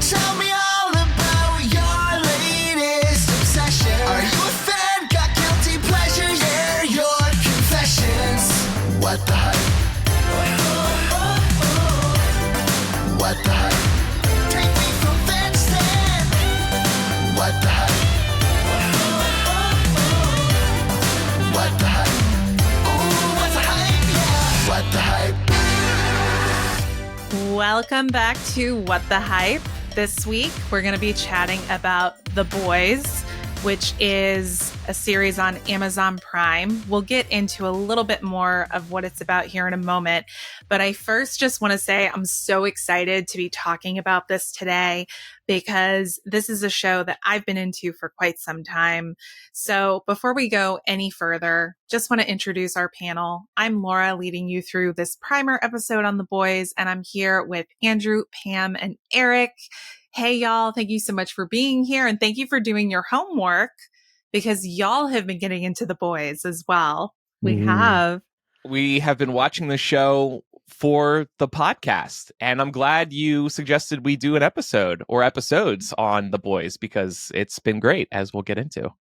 Tell me all about your latest obsession. Are you a fan? Got guilty pleasures? Yeah, your confessions. What the hype? What the hype? Take me from fan to stand. What the hype? What the hype? Ooh, what's the hype? Yeah. What the hype? Welcome back to What the Hype. This week, we're going to be chatting about The Boys, which is a series on Amazon Prime. We'll get into a little bit more of what it's about here in a moment. But I first just want to say I'm so excited to be talking about this today because this is a show that I've been into for quite some time. So before we go any further, just want to introduce our panel. I'm Laura, leading you through this primer episode on The Boys, and I'm here with Andrew, Pam, and Eric. Hey, y'all. Thank you so much for being here, and thank you for doing your homework because y'all have been getting into The Boys as well. We have been watching the show for the podcast, and I'm glad you suggested we do an episode or episodes on The Boys because it's been great, as we'll get into.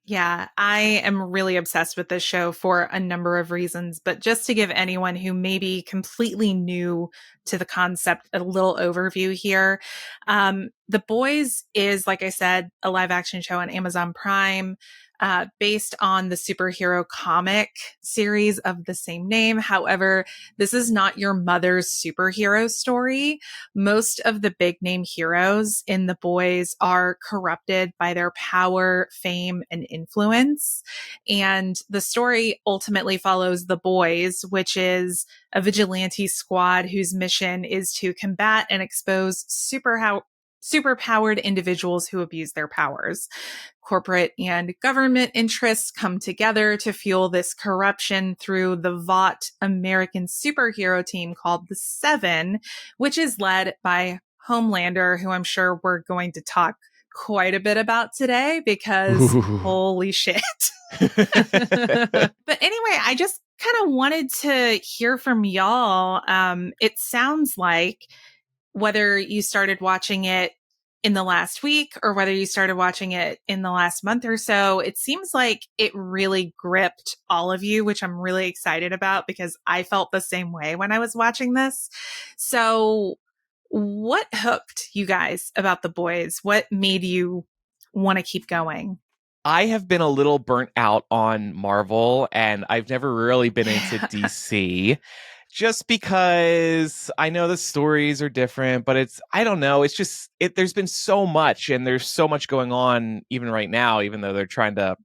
Yeah, I am really obsessed with this show for a number of reasons, but just to give anyone who may be completely new to the concept a little overview here. The Boys is, like I said, a live action show on Amazon Prime, based on the superhero comic series of the same name. However, this is not your mother's superhero story. Most of the big name heroes in The Boys are corrupted by their power, fame, and influence. And the story ultimately follows the Boys, which is a vigilante squad whose mission is to combat and expose superpowered individuals who abuse their powers. Corporate and government interests come together to fuel this corruption through the Vought American superhero team called the Seven, which is led by Homelander, who I'm sure we're going to talk quite a bit about today because holy shit. But anyway, I just kind of wanted to hear from y'all. It sounds like whether you started watching it in the last week or whether you started watching it in the last month or so, it seems like it really gripped all of you, which I'm really excited about because I felt the same way when I was watching this. So what hooked you guys about The Boys? What made you want to keep going? I have been a little burnt out on Marvel, and I've never really been into DC. Just because I know the stories are different, but I don't know. It's just, there's been so much, and there's so much going on even right now, even though they're trying to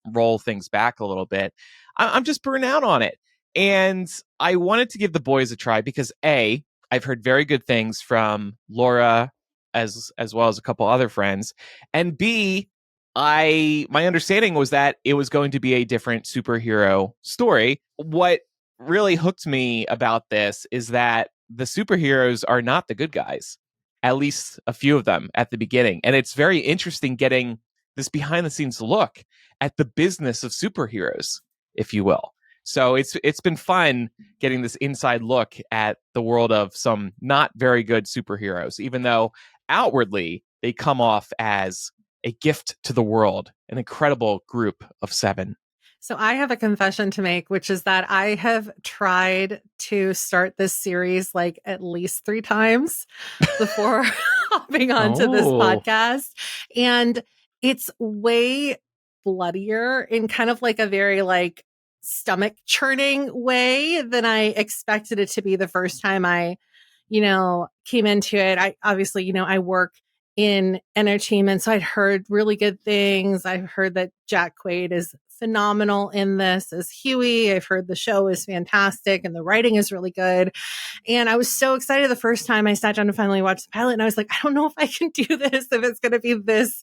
roll things back a little bit. I'm just burnt out on it. And I wanted to give The Boys a try because A, I've heard very good things from Laura as well as a couple other friends. And B, my understanding was that it was going to be a different superhero story. What really hooked me about this is that the superheroes are not the good guys, at least a few of them at the beginning. And it's very interesting getting this behind the scenes look at the business of superheroes, if you will. So it's been fun getting this inside look at the world of some not very good superheroes, even though outwardly they come off as a gift to the world, an incredible group of seven. So I have a confession to make, which is that I have tried to start this series like at least 3 times before hopping onto this podcast. And it's way bloodier in kind of like a very like stomach churning way than I expected it to be the first time I, came into it. I obviously, I work in entertainment. So I'd heard really good things. I've heard that Jack Quaid is phenomenal in this as Huey. I've heard the show is fantastic and the writing is really good. And I was so excited the first time I sat down to finally watch the pilot. And I was like, I don't know if I can do this, if it's going to be this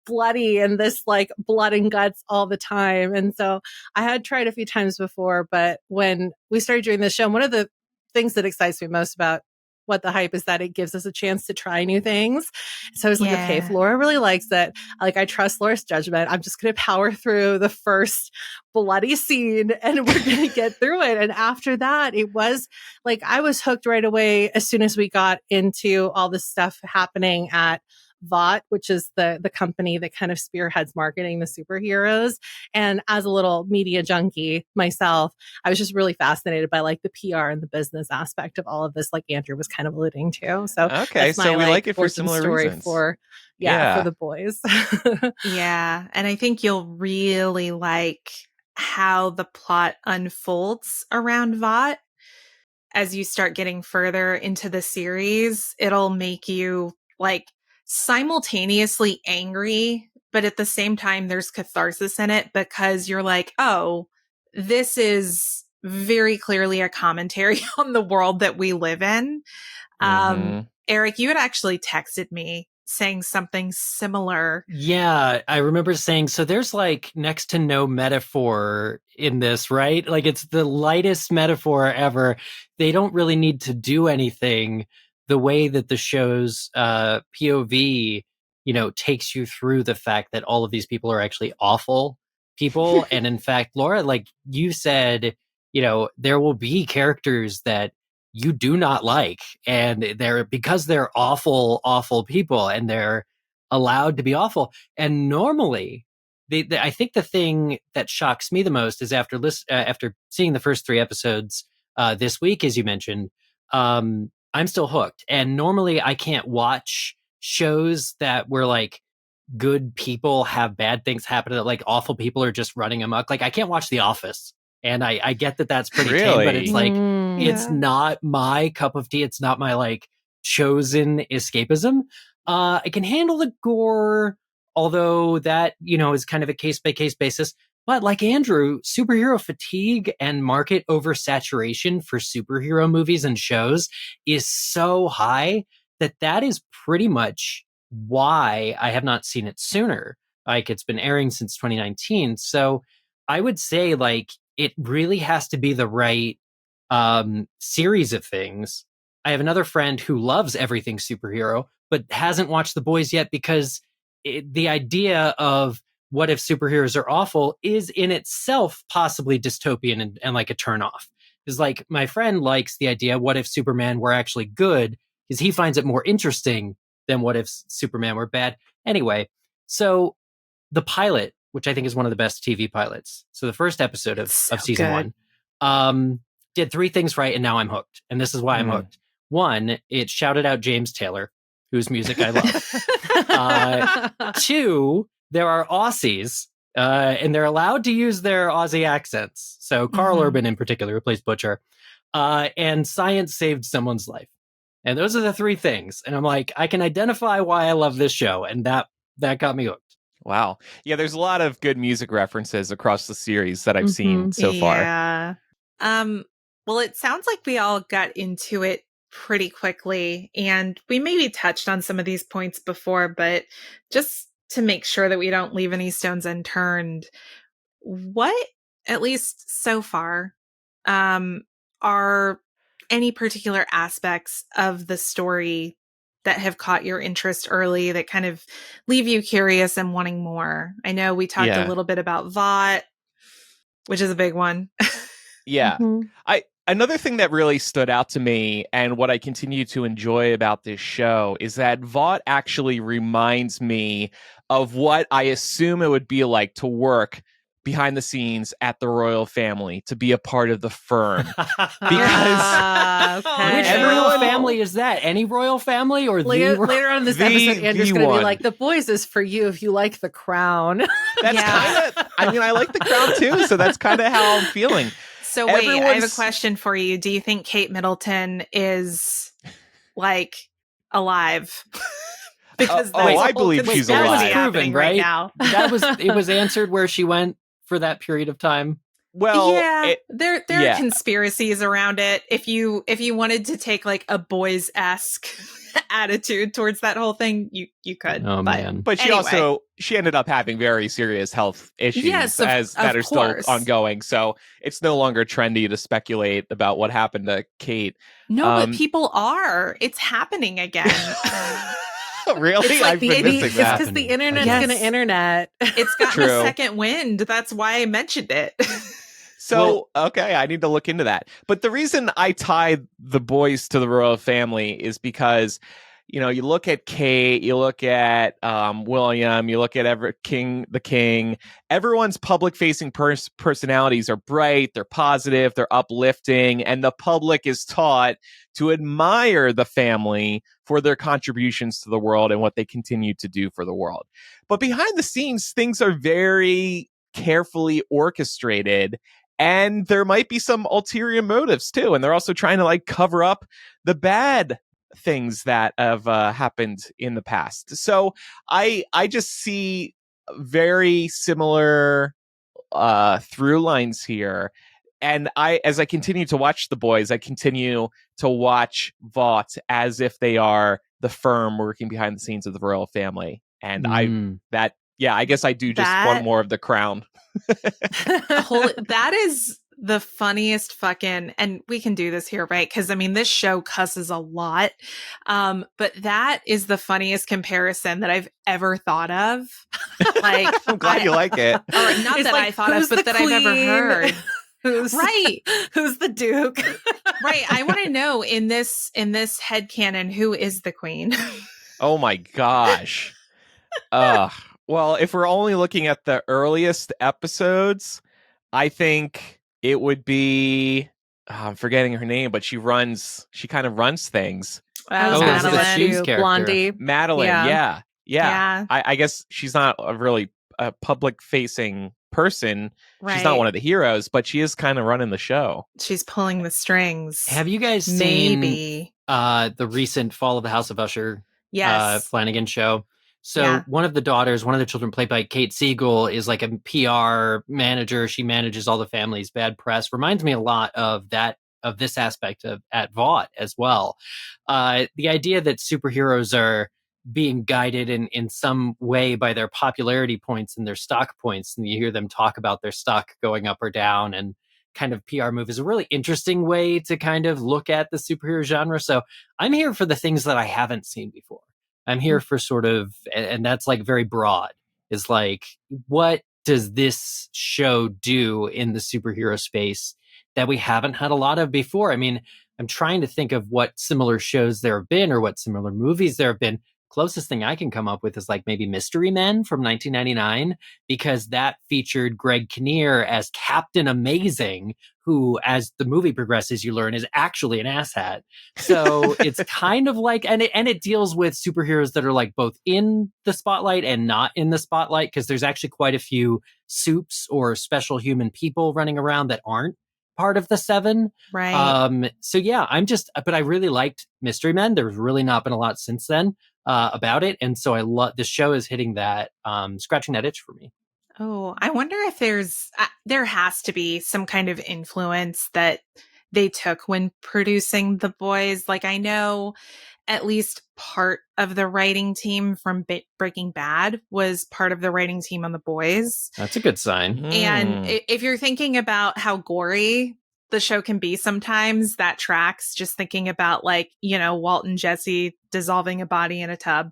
bloody and this like blood and guts all the time. And so I had tried a few times before, but when we started doing this show, one of the things that excites me most about what the hype is that it gives us a chance to try new things. So I was like, okay, if Yeah. Laura really likes it, like I trust Laura's judgment. I'm just going to power through the first bloody scene and we're going to get through it. And after that, it was like I was hooked right away as soon as we got into all this stuff happening at Vought, which is the company that kind of spearheads marketing the superheroes. And as a little media junkie myself, I was just really fascinated by like the PR and the business aspect of all of this, like Andrew was kind of alluding to. So Okay, that's so my we like it for origin similar story reasons. for Yeah. the boys. Yeah. And I think you'll really like how the plot unfolds around Vought. As you start getting further into the series, it'll make you like simultaneously angry, but at the same time, there's catharsis in it because you're like, oh, this is very clearly a commentary on the world that we live in. Mhm. Eric, you had actually texted me saying something similar. Yeah, I remember saying, so there's like next to no metaphor in this, right? Like it's the lightest metaphor ever. They don't really need to do anything. The way that the show's POV, takes you through the fact that all of these people are actually awful people. And in fact, Laura, like you said, there will be characters that you do not like, and because they're awful people, and they're allowed to be awful. And normally, I think the thing that shocks me the most is after seeing the first 3 episodes this week, as you mentioned, I'm still hooked. And normally, I can't watch shows that were like good people have bad things happen, that like awful people are just running amok. Like I can't watch The Office. And I get that that's pretty tame, but it's like, it's Yeah. not my cup of tea. It's not my like chosen escapism. I can handle the gore, although that, is kind of a case by case basis. But like Andrew, superhero fatigue and market oversaturation for superhero movies and shows is so high that is pretty much why I have not seen it sooner. Like it's been airing since 2019. So I would say like it really has to be the right series of things. I have another friend who loves everything superhero, but hasn't watched The Boys yet because the idea of what if superheroes are awful is in itself possibly dystopian and like a turnoff. Because like my friend likes the idea, what if Superman were actually good? Because he finds it more interesting than what if Superman were bad. Anyway, so the pilot, which I think is one of the best TV pilots. So the first episode of So season good. 1 did 3 things right, and now I'm hooked. And this is why I'm Mm. hooked. 1, it shouted out James Taylor, whose music I love. 2, there are Aussies, and they're allowed to use their Aussie accents. So Carl Mhm. Urban in particular, who plays Butcher, and science saved someone's life. And those are the 3 things. And I'm like, I can identify why I love this show, and that got me hooked. Wow. Yeah, there's a lot of good music references across the series that I've seen so far. Yeah. Well, it sounds like we all got into it pretty quickly, and we maybe touched on some of these points before, but just to make sure that we don't leave any stones unturned, what, at least so far, are any particular aspects of the story that have caught your interest early that kind of leave you curious and wanting more? I know we talked a Yeah. little bit about Vought, which is a big one. Yeah. Mhm. Another thing that really stood out to me and what I continue to enjoy about this show is that Vought actually reminds me of what I assume it would be like to work behind the scenes at the royal family, to be a part of the firm. Ah, okay. Which Everyone- royal family is that? Any royal family or Later, the later on in this the- episode, Andrew's the going to be one. like, "The Boys is for you if you like the crown." That's Yeah. kind of, I mean, I like the crowd too, so that's kind of how I'm feeling. So wait, I have a Everyone's- question for you. Do you think Kate Middleton is like alive? Because Oh, there's a I whole believe she's conspiracy alive. happening Proven, right? now. it was answered where she went for that period of time. Well, Yeah, there yeah. are conspiracies around it. If you wanted to take like a boys-esque attitude towards that whole thing, you could. Oh but man. but she Anyway. also she ended up having very serious health issues Yes, that are course. still ongoing. So it's no longer trendy to speculate about what happened to Kate. No, but people are. It's happening again. Really? It's like I've been missing It's that. because the internet's Yes. going to internet. It's gotten True. a second wind. That's why I mentioned it. So, okay, I need to look into that. But the reason I tie the boys to the royal family is because, you look at Kate, you look at William, you look at the king. Everyone's public-facing personalities are bright, they're positive, they're uplifting, and the public is taught to admire the family for their contributions to the world and what they continue to do for the world. But behind the scenes, things are very carefully orchestrated. And there might be some ulterior motives too. And they're also trying to cover up the bad things that have happened in the past. So I just see very similar through lines here. And as I continue to watch The Boys, I continue to watch Vought as if they are the firm working behind the scenes of the royal family. And I guess I do just want more of the crown. That is the funniest fucking, and we can do this here, right? Because this show cusses a lot. But that is the funniest comparison that I've ever thought of. I'm glad you like it. Or not It's that like, I thought of, who's but the that I've ever queen? heard. Who's the duke? Right. I want to know in this headcanon, who is the queen? Oh my gosh. Well, if we're only looking at the earliest episodes, I think it would be I'm forgetting her name, but she kind of runs things. it's the Shoes character. Blondie. Madeline, yeah. Yeah. I guess she's not a really public facing person. Right. She's not one of the heroes, but she is kind of running the show. She's pulling the strings. Have you guys seen the recent Fall of the House of Usher Flanagan show? So one of the daughters, one of the children played by Kate Siegel, is like a PR manager. She manages all the family's bad press. Reminds me a lot of this aspect at Vought as well. The idea that superheroes are being guided in some way by their popularity points and their stock points, and you hear them talk about their stock going up or down and kind of PR move is a really interesting way to kind of look at the superhero genre. So I'm here for the things that I haven't seen before. I'm here for sort of, and that's very broad, is what does this show do in the superhero space that we haven't had a lot of before? I'm trying to think of what similar shows there have been or what similar movies there have been. Closest thing I can come up with is maybe Mystery Men from 1999, because that featured Greg Kinnear as Captain Amazing, who, as the movie progresses, you learn is actually an asshat. So it's kind of and it deals with superheroes that are both in the spotlight and not in the spotlight, because there's actually quite a few soups or special human people running around that aren't part of the seven. Right. So yeah, but I really liked Mystery Men. There's really not been a lot since then about it. And so I love this show is hitting that, scratching that itch for me. Oh, I wonder if there has to be some kind of influence that they took when producing The Boys. I know at least part of the writing team from Breaking Bad was part of the writing team on The Boys. That's a good sign. And if you're thinking about how gory the show can be sometimes, that tracks. Just thinking about Walt and Jesse dissolving a body in a tub.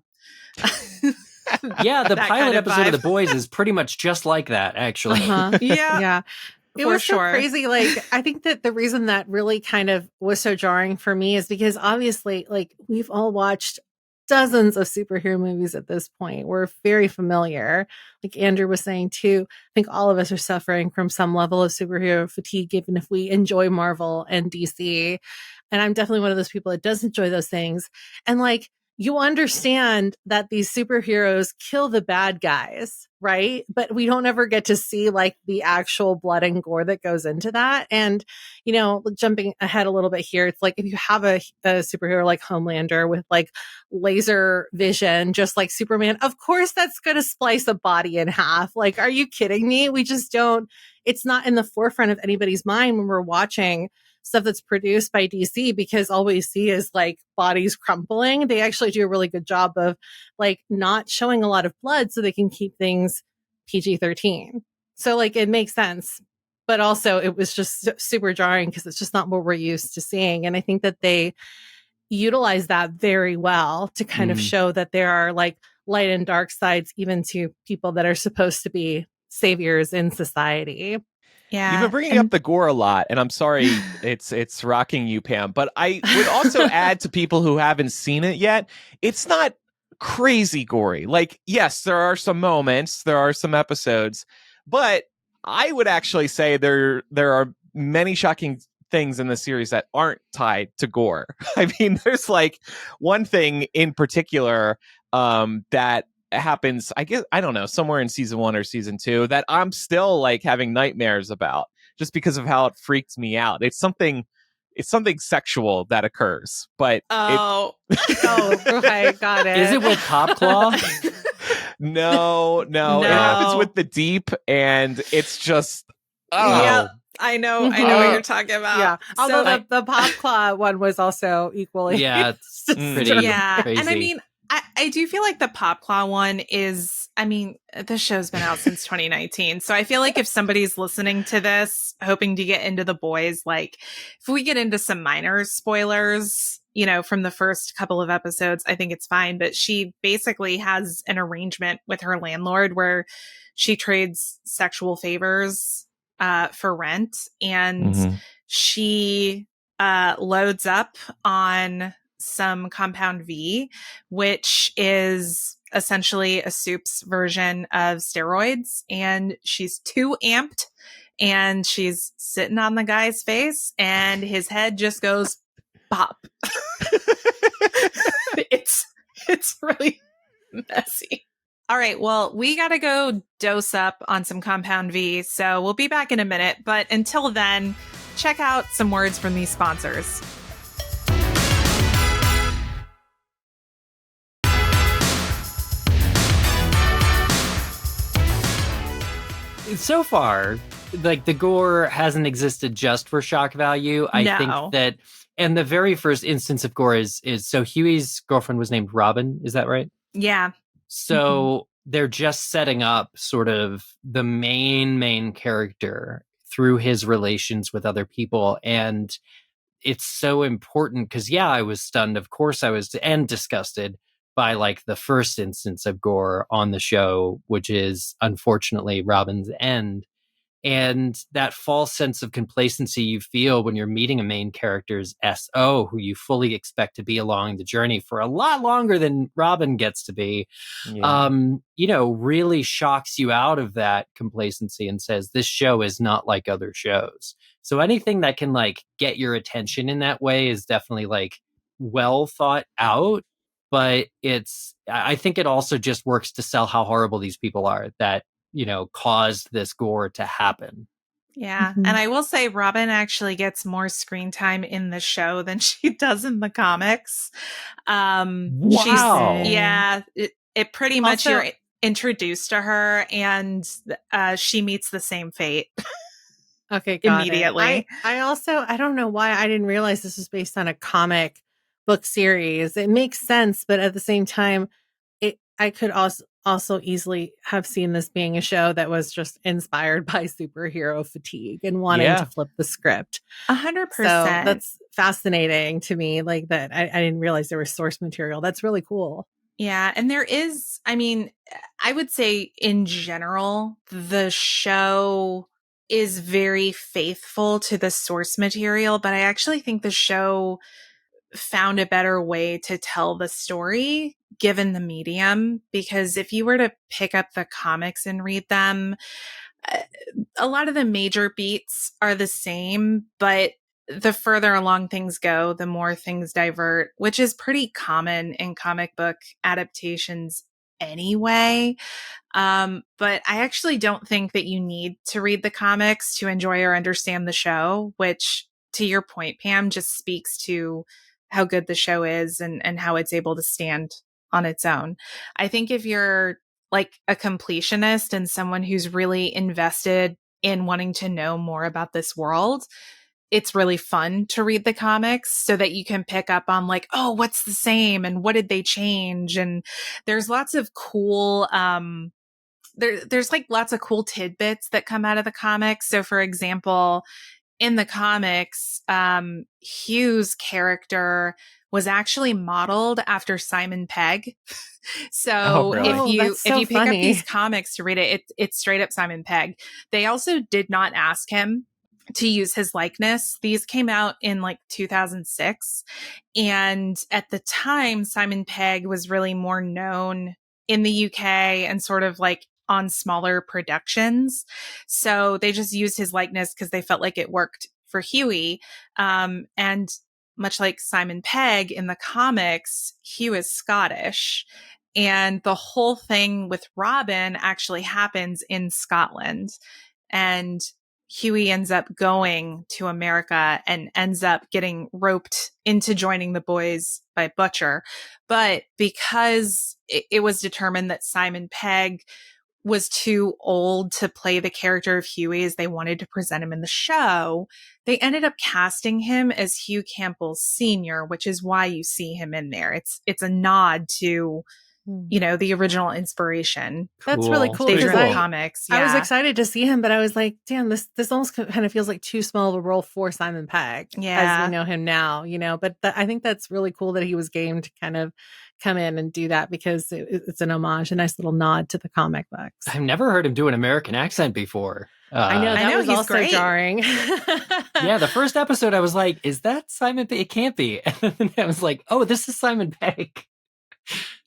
Yeah, the pilot episode vibe. of The Boys is pretty much just like that, actually. Yeah. It was so crazy. I think that the reason that really kind of was so jarring for me is because obviously, we've all watched dozens of superhero movies at this point. We're very familiar. Like Andrew was saying too, I think all of us are suffering from some level of superhero fatigue, even if we enjoy Marvel and DC. And I'm definitely one of those people that does enjoy those things. And you understand that these superheroes kill the bad guys, right? But we don't ever get to see the actual blood and gore that goes into that. And, jumping ahead a little bit here, it's if you have a superhero like Homelander with laser vision, just like Superman, of course that's going to splice a body in half. Are you kidding me? We just don't, it's not in the forefront of anybody's mind when we're watching stuff that's produced by DC, because all we see is like bodies crumpling. They actually do a really good job of like not showing a lot of blood so they can keep things PG-13. So like it makes sense. But also it was just super jarring because it's just not what we're used to seeing. And I think that they utilize that very well to kind of show that there are like light and dark sides even to people that are supposed to be saviors in society. Yeah. You've been bringing up the gore a lot, and I'm sorry it's rocking you, Pam. But I would also add to people who haven't seen it yet, it's not crazy gory. Like, yes, there are some moments, there are some episodes, but I would actually say there are many shocking things in the series that aren't tied to gore. I mean, there's like one thing in particular that happens, I guess, I don't know, somewhere in season 1 or season 2 that I'm still like having nightmares about just because of how it freaks me out. It's something sexual that occurs, but Oh, Okay, got it. Is it with Pop Claw? no, it happens with the Deep, and it's just Yeah, I know what you're talking about. Yeah. Although So, the Pop Claw one was also equally. Yeah, it's pretty yeah. crazy. And I mean, I do feel like the Pop Claw one is, I mean, the show's been out since 2019. So I feel like if somebody's listening to this, hoping to get into The Boys, like if we get into some minor spoilers, you know, from the first couple of episodes, I think it's fine. But she basically has an arrangement with her landlord where she trades sexual favors for rent. And she loads up on some Compound V, which is essentially a soup's version of steroids. And she's too amped and she's sitting on the guy's face and his head just goes pop. It's really messy. All right, well, we got to go dose up on some Compound V, so we'll be back in a minute. But until then, check out some words from these sponsors. So far, like the gore hasn't existed just for shock value. I think that, and the very first instance of gore is so Huey's girlfriend was named Robin. Is that right? Yeah. So they're just setting up sort of the main character through his relations with other people. And it's so important because, yeah, I was stunned. Of course I was, and disgusted by like the first instance of gore on the show, which is unfortunately Robin's end. And that false sense of complacency you feel when you're meeting a main character's SO, who you fully expect to be along the journey for a lot longer than Robin gets to be, you know, really shocks you out of that complacency and says, this show is not like other shows. So anything that can like get your attention in that way is definitely like well thought out. But I think it also just works to sell how horrible these people are that, you know, caused this gore to happen. Yeah. And I will say Robin actually gets more screen time in the show than she does in the comics. Wow. It pretty much you're introduced to her and she meets the same fate. Okay, immediately. I also, I don't know why I didn't realize this was based on a comic book series. It makes sense, but at the same time, I could also easily have seen this being a show that was just inspired by superhero fatigue and wanting to flip the script. 100%. So that's fascinating to me. Like that, I didn't realize there was source material. That's really cool. Yeah, and there is, I mean, I would say in general, the show is very faithful to the source material, but I actually think the show found a better way to tell the story given the medium, because if you were to pick up the comics and read them, a lot of the major beats are the same, but the further along things go, the more things divert, which is pretty common in comic book adaptations anyway. But I actually don't think that you need to read the comics to enjoy or understand the show, which, to your point, Pam, just speaks to how good the show is and how it's able to stand on its own. I think if you're like a completionist and someone who's really invested in wanting to know more about this world, it's really fun to read the comics so that you can pick up on like, oh, what's the same and what did they change? And there's lots of cool, there's like lots of cool tidbits that come out of the comics. So for example, in the comics, Hugh's character was actually modeled after Simon Pegg. So really? Oh, that's so if you pick up funny. these comics to read it, it's straight up Simon Pegg. They also did not ask him to use his likeness. These came out in like 2006. And at the time, Simon Pegg was really more known in the UK and sort of like on smaller productions. So they just used his likeness because they felt like it worked for Huey. And much like Simon Pegg in the comics, Hugh is Scottish. And the whole thing with Robin actually happens in Scotland. And Huey ends up going to America and ends up getting roped into joining the boys by Butcher. But because it was determined that Simon Pegg was too old to play the character of Huey as they wanted to present him in the show, they ended up casting him as Hugh Campbell Sr., which is why you see him in there. It's a nod to, you know, the original inspiration. That's really cool They because drew in the I comics. I was Yeah. excited to see him, but I was like, damn, this almost kind of feels like too small of a role for Simon Pegg as Yeah. we know him now, you know. But I think that's really cool that he was game to kind of come in and do that because it's an homage, a nice little nod to the comic books. I've never heard him do an American accent before. I know that I know, was he's also great. jarring. Yeah, the first episode, I was like, "Is that Simon Pegg? It can't be." And then I was like, "Oh, this is Simon Pegg."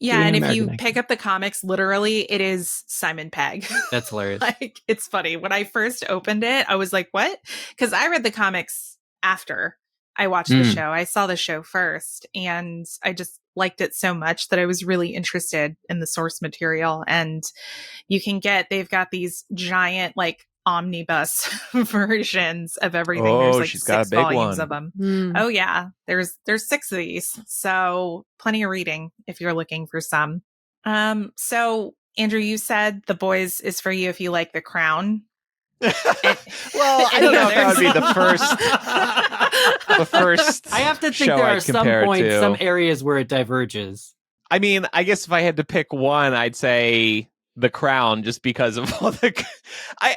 Yeah, Doing and an if you American pick up the comics, literally, it is Simon Pegg. That's hilarious. Like, it's funny. When I first opened it, I was like, what? Because I read the comics after I watched the show. I saw the show first, and I just liked it so much that I was really interested in the source material. And they've got these giant, like, omnibus versions of everything. There's Oh, like she's got a 6 big volumes one. of them. Mm. Oh yeah, there's 6 of these, so plenty of reading if you're looking for some. So Andrew, you said The Boys is for you if you like The Crown. Well, I don't know if that would be the first. I have to think show there I'd are some compare it points, to. some areas where it diverges. I mean, I guess if I had to pick one, I'd say The Crown, just because of all the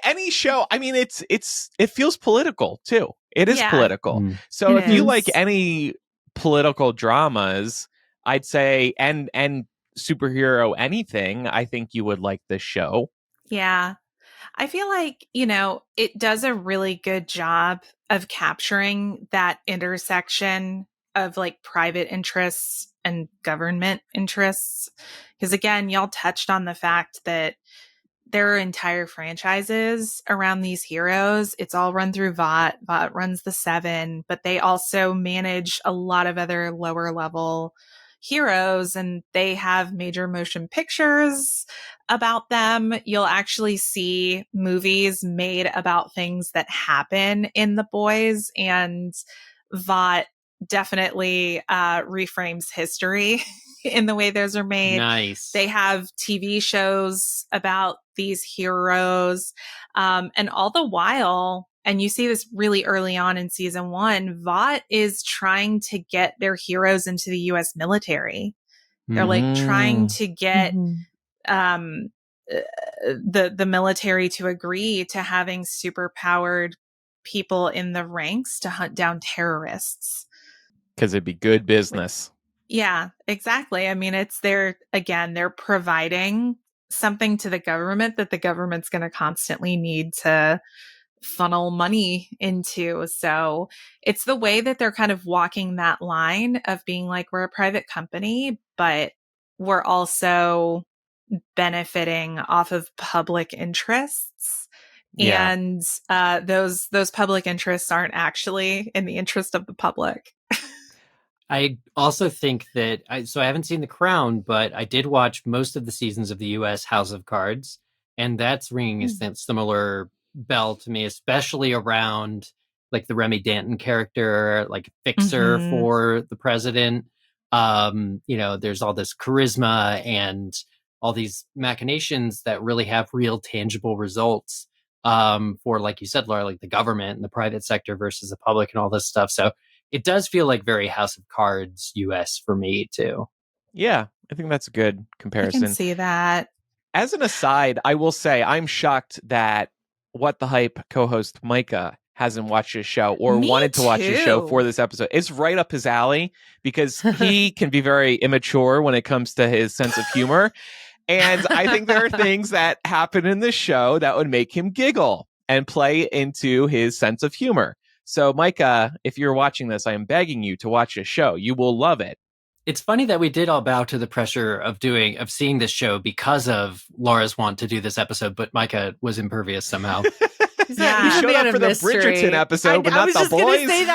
any show. I mean, it feels political too. It is Yeah. political. Mm. So It if you is. like any political dramas, I'd say and superhero anything, I think you would like this show. Yeah. I feel like, it does a really good job of capturing that intersection of like private interests and government interests. Because again, y'all touched on the fact that there are entire franchises around these heroes. It's all run through Vought. Vought runs the 7, but they also manage a lot of other lower level heroes, and they have major motion pictures about them. You'll actually see movies made about things that happen in The Boys, and Vought definitely reframes history in the way those are made. Nice. They have TV shows about these heroes. And all the while, and you see this really early on in season 1, Vought is trying to get their heroes into the US military. They're like trying to get the military to agree to having superpowered people in the ranks to hunt down terrorists. Because it'd be good business. Yeah, exactly. I mean, they're providing something to the government that the government's going to constantly need to funnel money into. So it's the way that they're kind of walking that line of being like, we're a private company, but we're also benefiting off of public interests. Yeah. And those public interests aren't actually in the interest of the public. I also think that I haven't seen The Crown, but I did watch most of the seasons of the U.S. House of Cards, and that's ringing a similar bell to me, especially around like the Remy Danton character, like fixer for the president. There's all this charisma and all these machinations that really have real tangible results. for, like you said, Laura, like the government and the private sector versus the public and all this stuff. So it does feel like very House of Cards US for me too. Yeah, I think that's a good I can comparison. see that. As an aside, I will say I'm shocked that What the Hype co-host Micah hasn't watched this show or Me wanted to watch this show too. for this episode. It's right up his alley because he can be very immature when it comes to his sense of humor. And I think there are things that happen in this show that would make him giggle and play into his sense of humor. So, Micah, if you're watching this, I am begging you to watch this show. You will love it. It's funny that we did all bow to the pressure of seeing this show because of Laura's want to do this episode, but Micah was impervious somehow. Yeah. He showed up for the Bridgerton episode, but not the boys. I was just going to say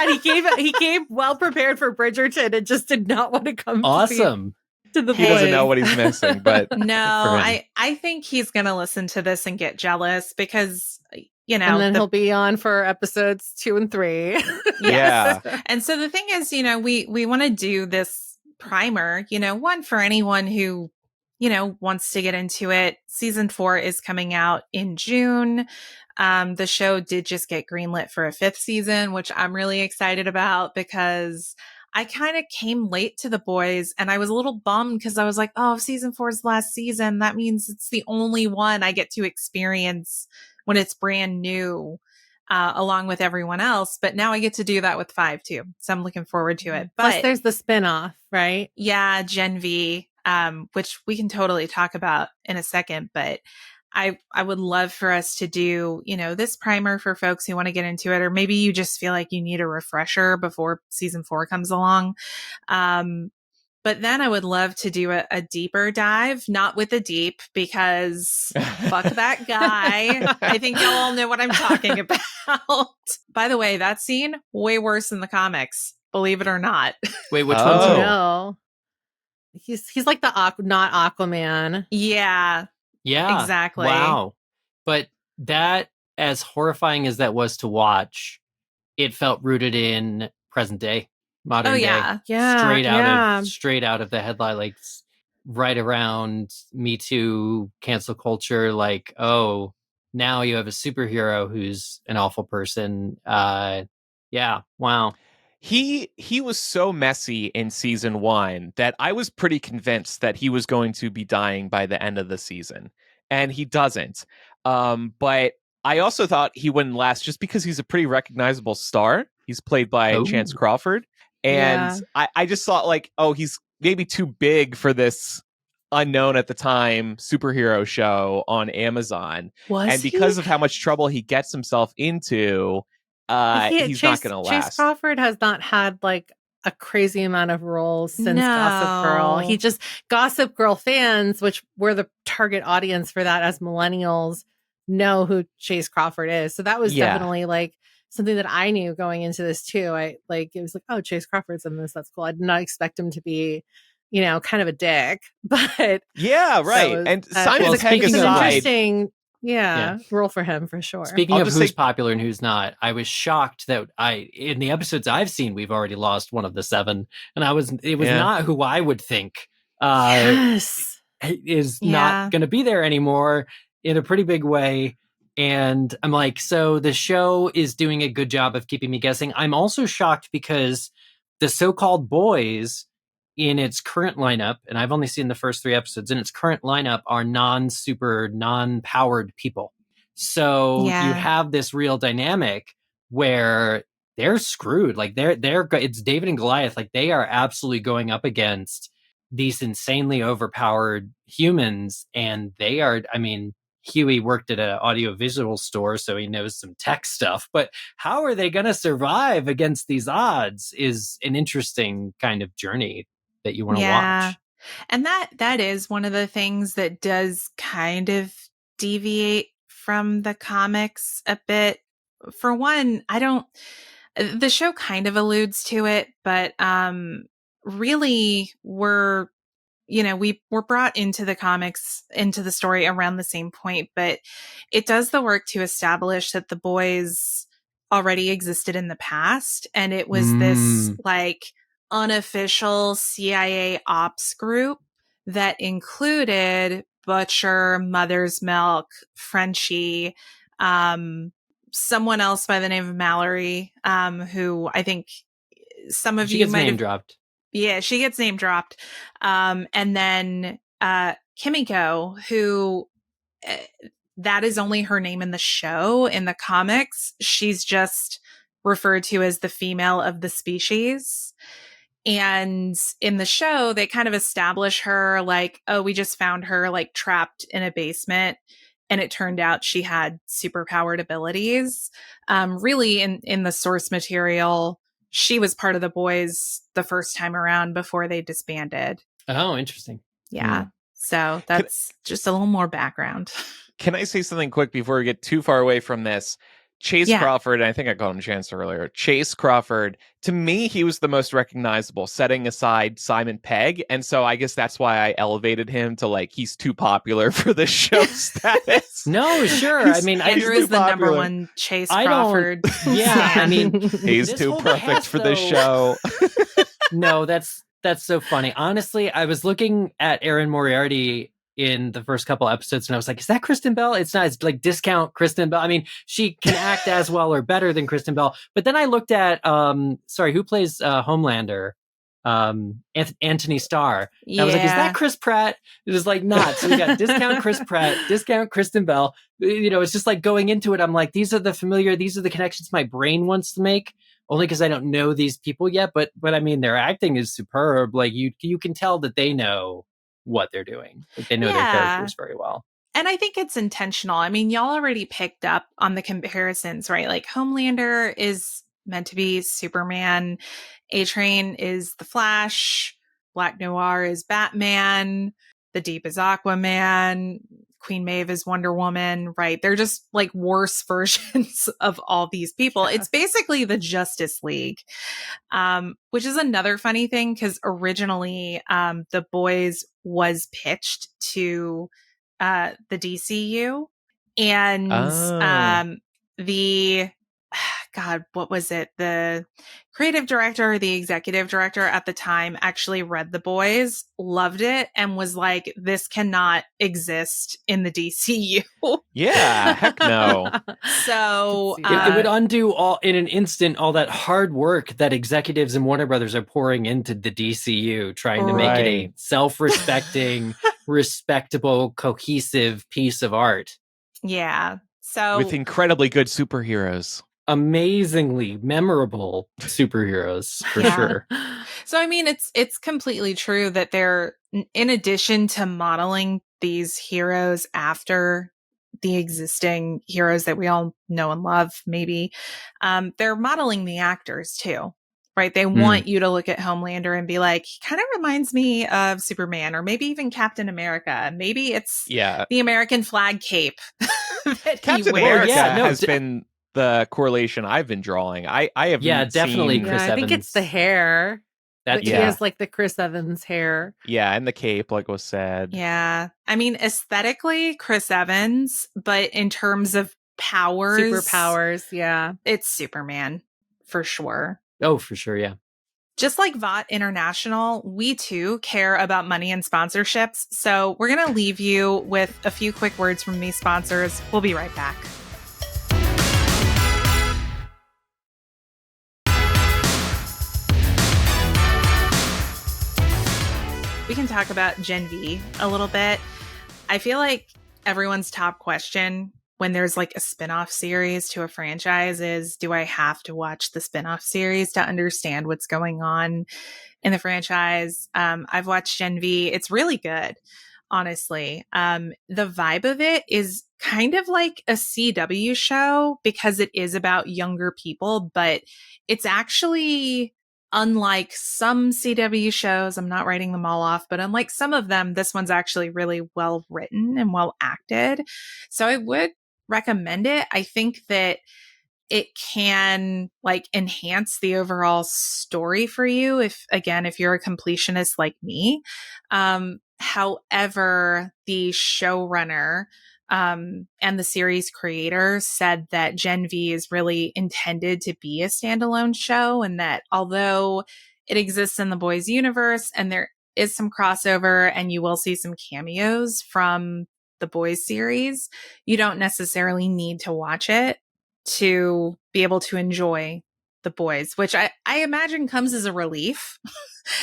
that he came well prepared for Bridgerton and just did not want to come. Awesome. To the He doesn't know what he's missing, but No, I think he's going to listen to this and get jealous because, you know. And then he'll be on for episodes 2 and 3. Yeah. And so the thing is, you know, we want to do this primer, you know, one for anyone who, you know, wants to get into it. Season 4 is coming out in June. The show did just get greenlit for a 5th season, which I'm really excited about because I kind of came late to the boys and I was a little bummed because I was like, oh, season 4 is the last season. That means it's the only one I get to experience when it's brand new, along with everyone else. But now I get to do that with 5 too. So I'm looking forward to it. But plus there's the spinoff, right? Yeah, Gen V, which we can totally talk about in a second, but I would love for us to do, you know, this primer for folks who want to get into it, or maybe you just feel like you need a refresher before season 4 comes along. But then I would love to do a deeper dive, not with the deep, because fuck that guy. I think y'all all know what I'm talking about. By the way, that scene, way worse than the comics, believe it or not. Wait, which Oh. one's No. He's like the not Aquaman. Yeah, Yeah. exactly. Wow. But that, as horrifying as that was to watch, it felt rooted in present day, modern day. Yeah. Straight out of the headline, like right around Me Too, cancel culture, like, oh, now you have a superhero who's an awful person. Yeah. Wow. He was so messy in season 1 that I was pretty convinced that he was going to be dying by the end of the season, and he doesn't. But I also thought he wouldn't last just because he's a pretty recognizable star. He's played by Chance Crawford, and I just thought like, oh, he's maybe too big for this unknown at the time superhero show on Amazon, and because of how much trouble he gets himself into. He's not going to last. Chase Crawford has not had like a crazy amount of roles since Gossip Girl. He just Gossip Girl fans, which were the target audience for that as millennials, know who Chase Crawford is. So that was definitely like something that I knew going into this too. I like it was like, oh, Chase Crawford's in this. That's cool. I did not expect him to be, you know, kind of a dick, but yeah, right. So and Simon Pegg it's an aside, interesting. Yeah, role for him for sure. Speaking of who's popular and who's not, I was shocked that in the episodes I've seen, we've already lost one of the 7, and it was not who I would think is not going to be there anymore in a pretty big way. And I'm like, so the show is doing a good job of keeping me guessing. I'm also shocked because the so-called boys in its current lineup, and I've only seen the first 3 episodes, in its current lineup are non-super, non-powered people. So you have this real dynamic where they're screwed. Like it's David and Goliath. Like they are absolutely going up against these insanely overpowered humans. And they are, I mean, Huey worked at an audiovisual store, so he knows some tech stuff, but how are they going to survive against these odds is an interesting kind of journey that you want to watch. And that is one of the things that does kind of deviate from the comics a bit. For one, the show kind of alludes to it, but really we're brought into the comics, into the story around the same point, but it does the work to establish that the boys already existed in the past. And it was this like unofficial CIA ops group that included Butcher, Mother's Milk, Frenchie, someone else by the name of Mallory, who I think some of She you gets might name have. dropped. Yeah, she gets name dropped. And then Kimiko, who uh, that is only her name in the show. In the comics, she's just referred to as the female of the species. And in the show, they kind of establish her like, oh, we just found her like trapped in a basement. And it turned out she had superpowered abilities. Really, in the source material, she was part of the boys the first time around before they disbanded. Oh, interesting. Yeah. So that's just a little more background. Can I say something quick before we get too far away from this? Chase Yeah. Crawford, I think I called him Chance earlier. Chase Crawford, to me, he was the most recognizable, setting aside Simon Pegg. And so I guess that's why I elevated him to like, he's too popular for the show status. No, sure. I mean, Andrew too is the number popular. one Chase I don't- Crawford. yeah, I mean, He's this too whole perfect cast, for this though- show. No, that's so funny. Honestly, I was looking at Erin Moriarty in the first couple episodes and I was like, is that Kristen Bell? It's not. It's like discount Kristen Bell. I mean, she can act as well or better than Kristen Bell. But then I looked at who plays Homelander? Anthony Starr. And I was like, is that Chris Pratt? It was like not. So we got discount Chris Pratt, discount Kristen Bell. You know, it's just like going into it, I'm like, these are the connections my brain wants to make. Only because I don't know these people yet, but I mean, their acting is superb. Like you can tell that they know what they're doing. Like they know their characters very well. And I think it's intentional. I mean, y'all already picked up on the comparisons, right? Like Homelander is meant to be Superman, A-Train is the Flash, Black Noir is Batman, The Deep is Aquaman, Queen Maeve is Wonder Woman, right? They're just like worse versions of all these people. Yeah. It's basically the Justice League, which is another funny thing because originally The Boys was pitched to the DCU and the God, what was it? The creative director or the executive director at the time actually read The Boys, loved it, and was like, this cannot exist in the DCU. Yeah, heck no. So It would undo all in an instant all that hard work that executives and Warner Brothers are pouring into the DCU, trying to make it a Right. self-respecting, respectable, cohesive piece of art. yeah. So With incredibly good superheroes. Amazingly memorable superheroes for Yeah. sure. So I mean, it's completely true that they're, in addition to modeling these heroes after the existing heroes that we all know and love, maybe, they're modeling the actors too, right? They want you to look at Homelander and be like, he kind of reminds me of Superman, or maybe even Captain America. Maybe it's Yeah. the American flag cape that Captain he wears. America Yeah, no, has been the correlation I've been drawing. I have definitely seen, Chris I think it's the Evans. hair. Like, he yeah. has like the Chris Evans hair. Yeah, and the cape, like was said. Yeah. I mean, aesthetically, Chris Evans, but in terms of powers, Superpowers, yeah. it's Superman for sure. Oh, for sure, yeah. Just like Vought International, we too care about money and sponsorships. So we're going to leave you with a few quick words from these sponsors. We'll be right back. We can talk about Gen V a little bit. I feel like everyone's top question when there's like a spin-off series to a franchise is, do I have to watch the spin-off series to understand what's going on in the franchise? I've watched Gen V. It's really good, honestly. The vibe of it is kind of like a CW show because it is about younger people, but it's actually, unlike some CW shows, I'm not writing them all off, but unlike some of them, this one's actually really well written and well acted. So I would recommend it. I think that it can like enhance the overall story for you if you're a completionist like me. However, the showrunner and the series creator said that Gen V is really intended to be a standalone show, and that although it exists in the boys universe and there is some crossover and you will see some cameos from the Boys series, you don't necessarily need to watch it to be able to enjoy the Boys, which I imagine comes as a relief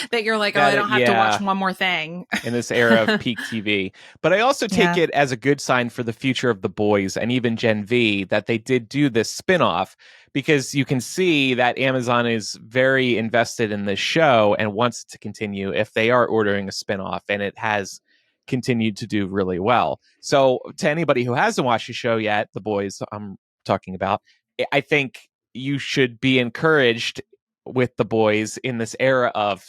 that you're like, oh, I don't have to watch one more thing in this era of peak TV. But I also take it as a good sign for the future of the Boys and even Gen V that they did do this spinoff, because you can see that Amazon is very invested in this show and wants it to continue if they are ordering a spinoff, and it has continued to do really well. So to anybody who hasn't watched the show yet, the Boys I'm talking about, I think you should be encouraged with the Boys in this era of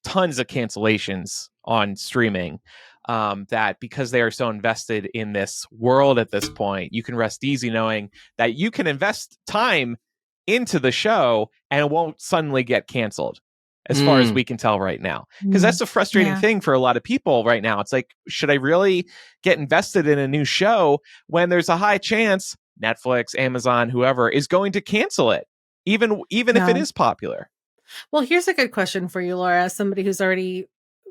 tons of cancellations on streaming, that because they are so invested in this world at this point, you can rest easy knowing that you can invest time into the show and it won't suddenly get canceled, as far as we can tell right now. Because that's a frustrating thing for a lot of people right now. It's like, should I really get invested in a new show when there's a high chance Netflix, Amazon, whoever is going to cancel it, even if it is popular? Well, here's a good question for you, Laura. As somebody who's already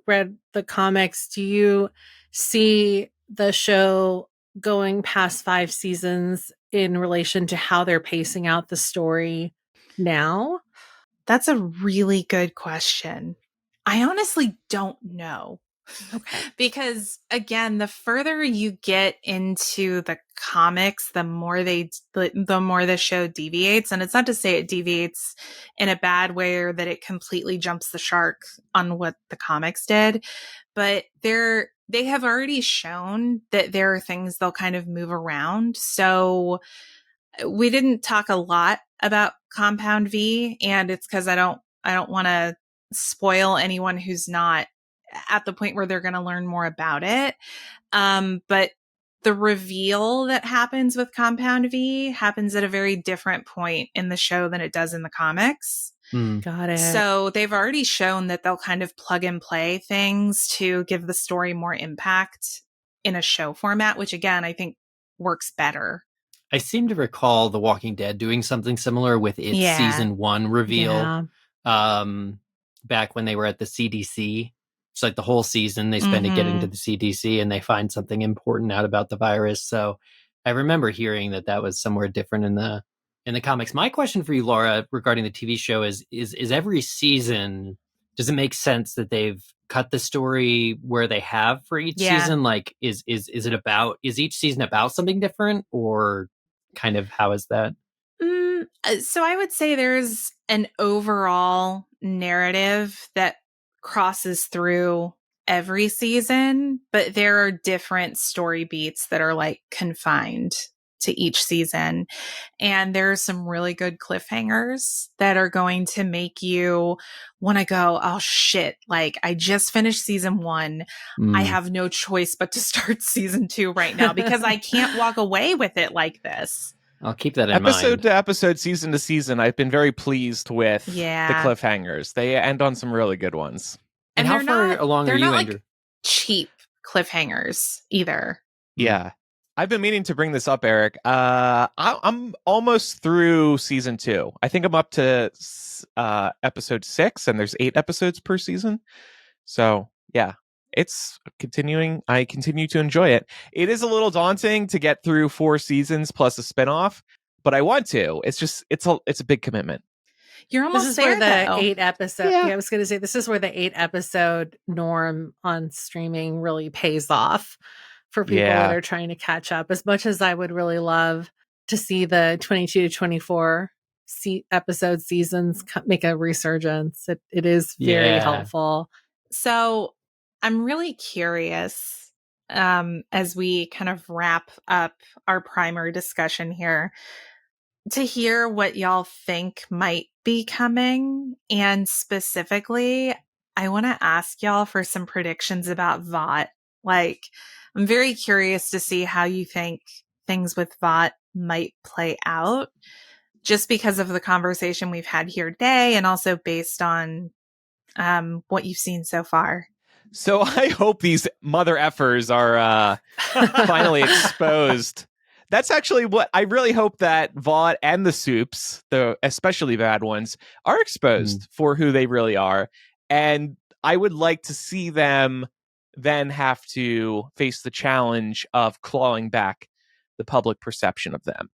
read the comics, do you see the show going past 5 seasons in relation to how they're pacing out the story now? That's a really good question. I honestly don't know. Okay. Because again, the further you get into the comics, the more the show deviates. And it's not to say it deviates in a bad way or that it completely jumps the shark on what the comics did, but they have already shown that there are things they'll kind of move around. So we didn't talk a lot about Compound V, and it's because I don't want to spoil anyone who's not at the point where they're going to learn more about it. But the reveal that happens with Compound V happens at a very different point in the show than it does in the comics. Got it. So they've already shown that they'll kind of plug and play things to give the story more impact in a show format, which again, I think works better. I seem to recall The Walking Dead doing something similar with its season 1 reveal. Back when they were at the CDC. It's like the whole season they spend it getting to the CDC and they find something important out about the virus. So I remember hearing that was somewhere different in the comics. My question for you, Laura, regarding the TV show is every season, does it make sense that they've cut the story where they have for each season? Like, is each season about something different, or kind of how is that? So I would say there's an overall narrative that crosses through every season, but there are different story beats that are like confined to each season. And there are some really good cliffhangers that are going to make you want to go, oh shit, like I just finished season 1. I have no choice but to start season 2 right now because I can't walk away with it like this. I'll keep that in mind. Episode to episode, season to season, I've been very pleased with the cliffhangers. They end on some really good ones. And how far along are you, Andrew? Like cheap cliffhangers either. Yeah. I've been meaning to bring this up, Eric. I'm almost through season 2. I think I'm up to episode 6, and there's 8 episodes per season. So, yeah. It's continuing. I continue to enjoy it. It is a little daunting to get through 4 seasons plus a spinoff, but I want to. It's just it's a big commitment. You're almost this is there, where the though. 8 episode. Yeah, I was going to say this is where the 8 episode norm on streaming really pays off for people that are trying to catch up. As much as I would really love to see the 22 to 24 episode seasons make a resurgence, it is very helpful. So I'm really curious, as we kind of wrap up our primer discussion here, to hear what y'all think might be coming. And specifically, I want to ask y'all for some predictions about Vought. Like, I'm very curious to see how you think things with Vought might play out, just because of the conversation we've had here today and also based on what you've seen so far. So I hope these mother effers are finally exposed. That's actually what I really hope, that Vought and the Soups, the especially bad ones, are exposed for who they really are. And I would like to see them then have to face the challenge of clawing back the public perception of them.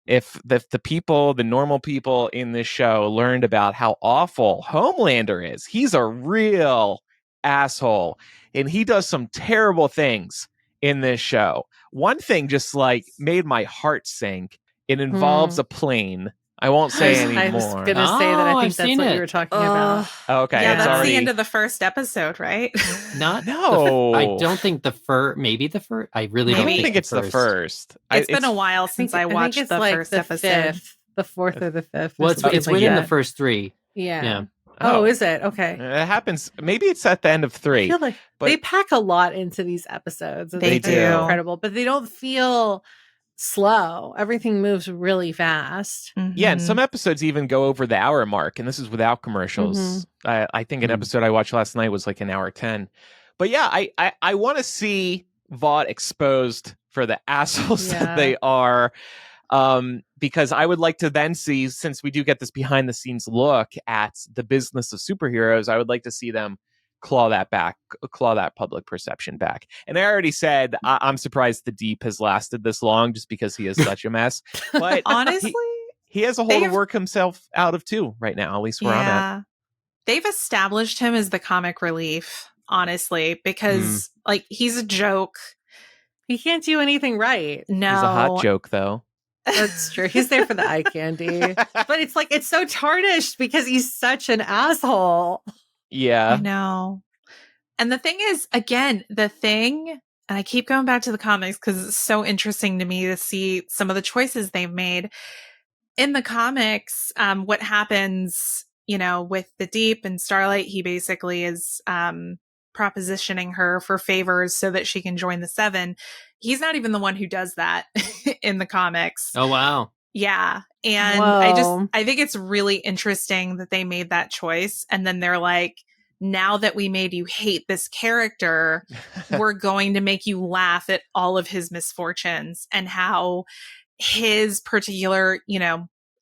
If the people, the normal people in this show learned about how awful Homelander is, he's a real asshole. And he does some terrible things in this show. One thing just like made my heart sink. It involves a plane. I won't say I was anymore. going to say that I Oh, think I've that's seen what it. you were talking about. Okay, Yeah, it's that's already the end of the first episode, right? Not No. I don't think the first. Maybe the first. I really I don't don't Maybe. think it's the first. It's been a while since I watched it's the like first the episode. fifth, the fourth or the fifth. or Well, it's something it's like within that. the first three. Yeah. Yeah. Oh, is it? Okay. It happens. Maybe it's at the end of I 3. feel like but- they pack a lot into these episodes. And They it's do. incredible, but they don't feel slow. Everything moves really fast. Yeah, and Mhm. some episodes even go over the hour mark, and this is without commercials. I think an Mhm. episode I watched last night was like an hour 10. But yeah, I want to see Vought exposed for the assholes Yeah. that they are, because I would like to then see, since we do get this behind the scenes look at the business of superheroes, I would like to see them claw that public perception back. And I already said I'm surprised the Deep has lasted this long, just because he is such a mess. But Honestly, he has a hole to they've- work himself out of too right now, at least where I'm at. yeah. They've established him as the comic relief, honestly, because like he's a joke. He can't do anything right. No. He's a hot joke, though. That's true. He's there for the eye candy. But it's like, it's so tarnished because he's such an asshole. I Yeah. know. And the thing is, again, and I keep going back to the comics because it's so interesting to me to see some of the choices they've made. In the comics, what happens, with the Deep and Starlight, he basically is propositioning her for favors so that she can join the Seven. He's not even the one who does that in the comics. Oh wow. Yeah. And Whoa. I think it's really interesting that they made that choice. And then they're like, now that we made you hate this character, we're going to make you laugh at all of his misfortunes and how his particular,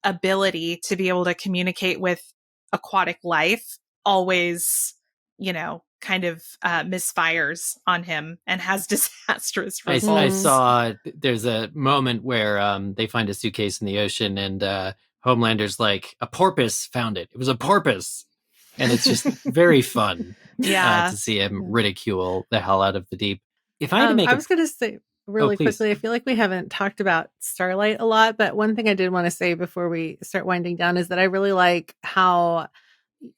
ability to be able to communicate with aquatic life always, kind of misfires on him and has disastrous I results. saw there's a moment where they find a suitcase in the ocean and Homelander's like, a porpoise found it. It was a porpoise. And it's just very fun Yeah. to see him ridicule the hell out of the Deep. If I had to make I was going to say really please. quickly, I feel like we haven't talked about Starlight a lot, but one thing I did want to say before we start winding down is that I really like how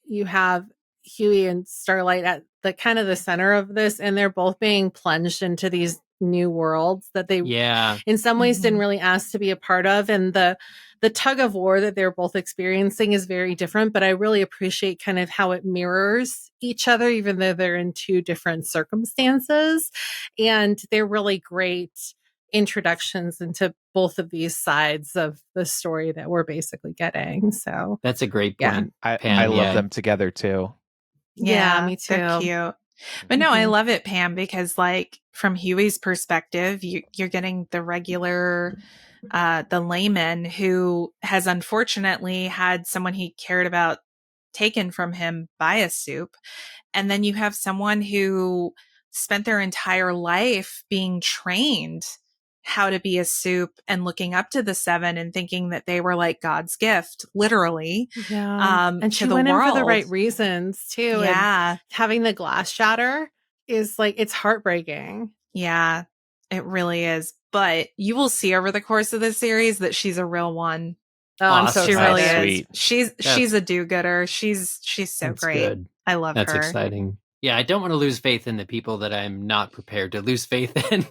you have Huey and Starlight at the kind of the center of this, and they're both being plunged into these new worlds that they yeah. in some ways didn't Mhm. really ask to be a part of, and the tug of war that they're both experiencing is very different, but I really appreciate kind of how it mirrors each other, even though they're in two different circumstances. And they're really great introductions into both of these sides of the story that we're basically getting. So That's a great Yeah. point. I Pam, love yeah. them together, too. Yeah, me They're too. cute. But no, I Mhm. love it, Pam, because like from Huey's perspective, you're getting the regular, the layman who has unfortunately had someone he cared about taken from him by a soup. And then you have someone who spent their entire life being trained how to be a soup and looking up to the Seven and thinking that they were like God's gift, literally. Yeah. And to she the went in for the world. right reasons too. And Yeah. having the glass shatter is like, it's heartbreaking. Yeah, it really is. But you will see over the course of this series that she's a real one. Oh, I'm so Awesome. She really That's excited. is. sweet. She's a do-gooder. She's so That's great. good. I love That's her. exciting. Yeah, I don't want to lose faith in the people that I'm not prepared to lose faith in.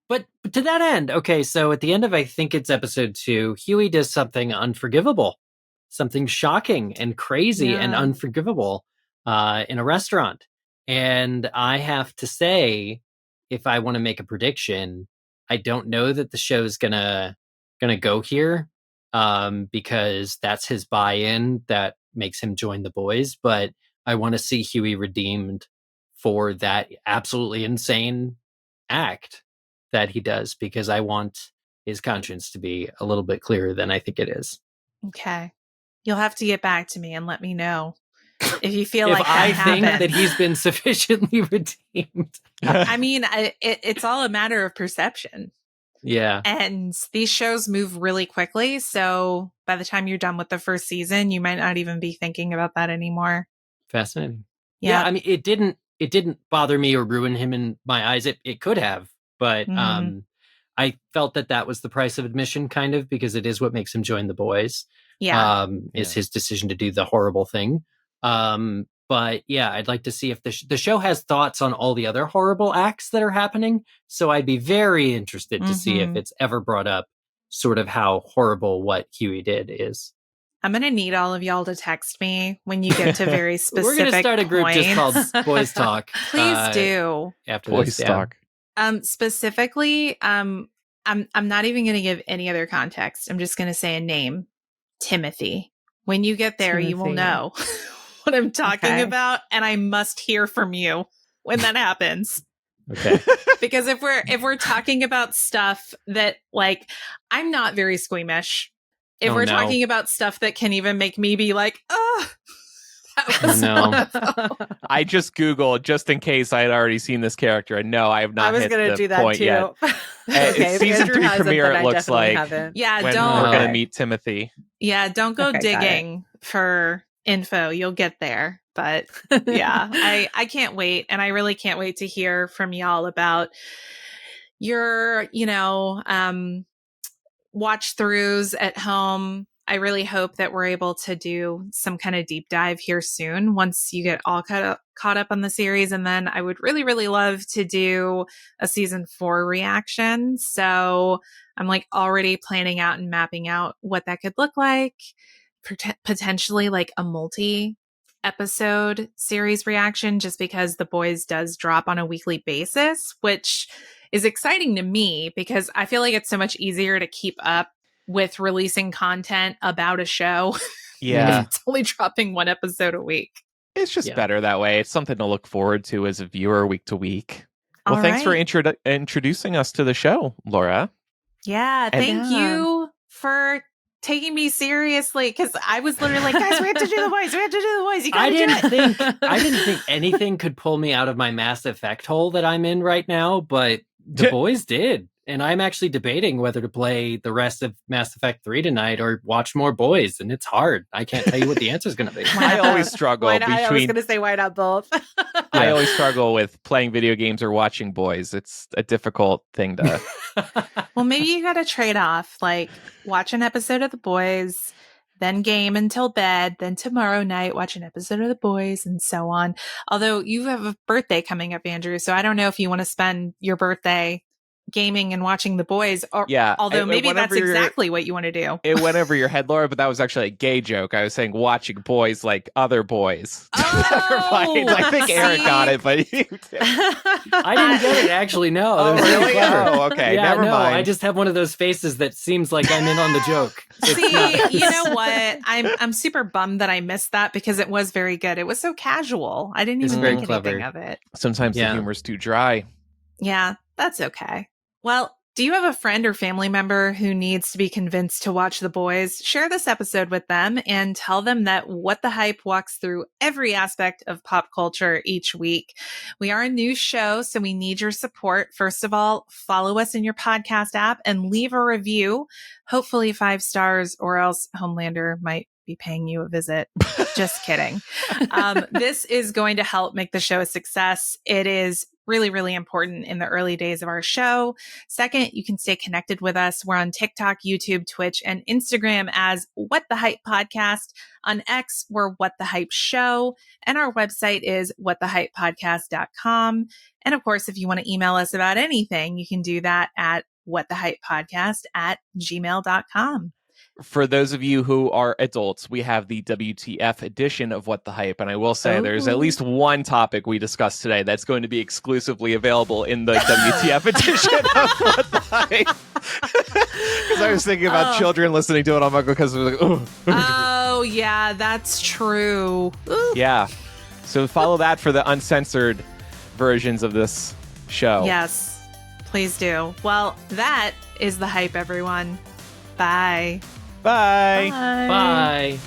But to that end, okay, so at the end of, I think it's episode 2, Huey does something unforgivable, something shocking and crazy and Yeah. unforgivable in a restaurant. And I have to say, if I want to make a prediction, I don't know that the show's gonna go here because that's his buy-in that makes him join the boys. But I want to see Huey redeemed for that absolutely insane act that he does, because I want his conscience to be a little bit clearer than I think it is. Okay. You'll have to get back to me and let me know. if you feel if like that I think happened. that he's been sufficiently redeemed. I mean, it's all a matter of perception. Yeah. And these shows move really quickly. So by the time you're done with the first season, you might not even be thinking about that anymore. Fascinating. Yeah. I mean, it didn't bother me or ruin him in my eyes. It could have, but Mhm. I felt that was the price of admission, kind of, because it is what makes him join the boys. Yeah. Is his decision to do the horrible thing. But yeah, I'd like to see if the show has thoughts on all the other horrible acts that are happening. So I'd be very interested to see if Mhm. it's ever brought up sort of how horrible what Huey did is. I'm going to need all of y'all to text me when you get to very specific We're going to start a group just called points. Boys Talk. Please do. After Boys this, yeah. talk. Specifically, I'm not even going to give any other context. I'm just going to say a name, Timothy. When you get there, you will Timothy. know what I'm talking Okay. about, and I must hear from you when that happens. Okay. Because if we're talking about stuff that, like, I'm not very squeamish. If Oh, we're no. talking about stuff that can even make me be like, oh, that Oh, was no. one of them. I just Googled just in case I had already seen this character, and no, I have not I was hit going to the do that point too. yet. Okay, if season Andrew 3 hasn't, premiere, then it I looks definitely like. haven't. Yeah, When don't. we're Okay. gonna meet Timothy. Yeah, don't go Okay, got it. digging for info. You'll get there. But yeah, I can't wait. And I really can't wait to hear from y'all about your, watch throughs at home. I really hope that we're able to do some kind of deep dive here soon once you get all caught up on the series. And then I would really, really love to do a season 4 reaction. So I'm like already planning out and mapping out what that could look like. Potentially like a multi-episode series reaction, just because The Boys does drop on a weekly basis, which is exciting to me because I feel like it's so much easier to keep up with releasing content about a show Yeah, if it's only dropping one episode a week. it's just Yeah. better that way. It's something to look forward to as a viewer week to week. Well, All thanks for right. introducing us to the show, Laura. Yeah, And- thank Yeah. you for taking me seriously, because I was literally like, guys, we have to do The Boys. We have to do The Boys. You I gotta do it. didn't think anything could pull me out of my Mass Effect hole that I'm in right now, but the boys did. And I'm actually debating whether to play the rest of Mass Effect 3 tonight or watch more Boys, and it's hard. I can't tell you what the answer is going to be. I always struggle Why not? I was between. going to say, why not both? I always struggle with playing video games or watching Boys. It's a difficult thing to. Well, maybe you got to trade off, like watch an episode of The Boys, then game until bed, then tomorrow night watch an episode of The Boys, and so on. Although you have a birthday coming up, Andrew, so I don't know if you want to spend your birthday gaming and watching The Boys, or Yeah, although maybe that's whenever you're- exactly what you want to do. It went over your head, Laura, but that was actually a gay joke. I was saying watching boys like other boys. Never mind. I think Eric see? got it, but you did. I didn't get it, actually. No, that Oh, was really really? clever. Oh, okay. Yeah, Never no, mind. I just have one of those faces that seems like I'm in on the joke. It's See, not- you know what? I'm super bummed that I missed that because it was very good. It was so casual. I didn't It's even very think anything clever. of it. Sometimes Yeah. the humor's too dry. Yeah, that's okay. Well, do you have a friend or family member who needs to be convinced to watch The Boys? Share this episode with them and tell them that What the Hype walks through every aspect of pop culture each week. We are a new show, so we need your support. First of all, follow us in your podcast app and leave a review, hopefully 5 stars, or else Homelander might be paying you a visit. Just kidding. This is going to help make the show a success. It is really, really important in the early days of our show. Second, you can stay connected with us. We're on TikTok, YouTube, Twitch, and Instagram as What the Hype Podcast. On X, we're What the Hype Show. And our website is whatthehypepodcast.com. And of course, if you want to email us about anything, you can do that at whatthehypepodcast@gmail.com. For those of you who are adults, we have the WTF edition of What the Hype. And I will say there's at least one topic we discussed today that's going to be exclusively available in the WTF edition of What the Hype. Because I was thinking about children listening to it on my because it was like, Oh, yeah, that's true. Ooh. yeah. So follow that for the uncensored versions of this show. Yes, please do. Well, that is the hype, everyone. Bye. Bye. Bye.